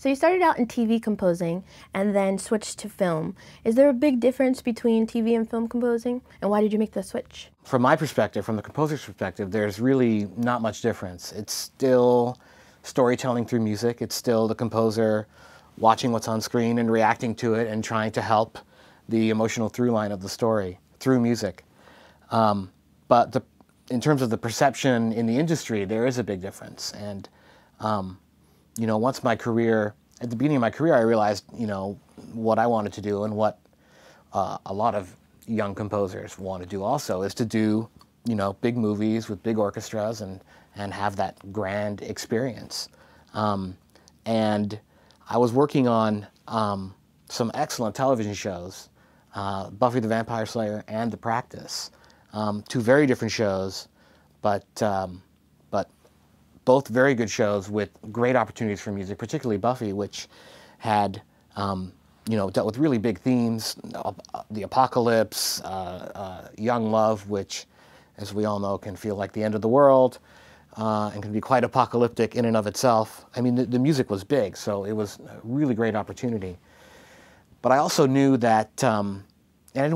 So you started out in TV composing and then switched to film. Is there a big difference between TV and film composing? And why did you make the switch? From my perspective, from the composer's perspective, there's really not much difference. It's still storytelling through music. It's still the composer watching what's on screen and reacting to it and trying to help the emotional through line of the story through music. But in terms of the perception in the industry, there is a big difference. And you know, once my career, at the beginning of my career, I realized, you know, what I wanted to do and what a lot of young composers want to do also is to do, you know, big movies with big orchestras and have that grand experience. And I was working on some excellent television shows, Buffy the Vampire Slayer and The Practice, two very different shows, but both very good shows with great opportunities for music, particularly Buffy, which had, you know, dealt with really big themes, the apocalypse, young love, which, as we all know, can feel like the end of the world, and can be quite apocalyptic in and of itself. I mean, the music was big, so it was a really great opportunity. But I also knew that, and I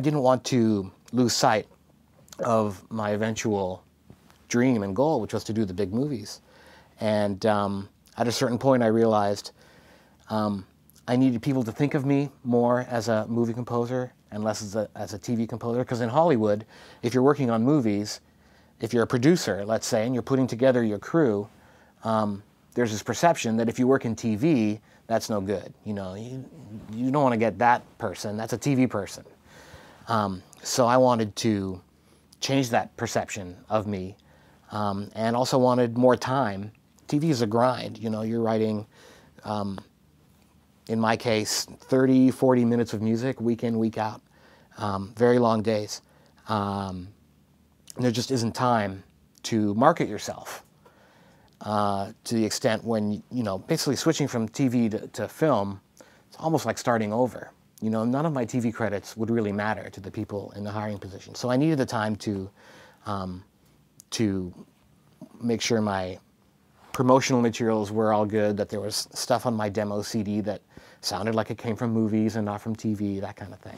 didn't want to lose sight of my eventual dream and goal, which was to do the big movies. And at a certain point, I realized I needed people to think of me more as a movie composer and less as a TV composer. Because in Hollywood, if you're working on movies, if you're a producer, let's say, and you're putting together your crew, there's this perception that if you work in TV, that's no good. You know, you don't want to get that person. That's a TV person. So I wanted to change that perception of me. And also wanted more time. TV is a grind, you know, you're writing, in my case, 30, 40 minutes of music, week in, week out, very long days. There just isn't time to market yourself to the extent when, you know, basically switching from TV to film, it's almost like starting over. You know, none of my TV credits would really matter to the people in the hiring position. So I needed the time to make sure my promotional materials were all good, that there was stuff on my demo CD that sounded like it came from movies and not from TV, that kind of thing.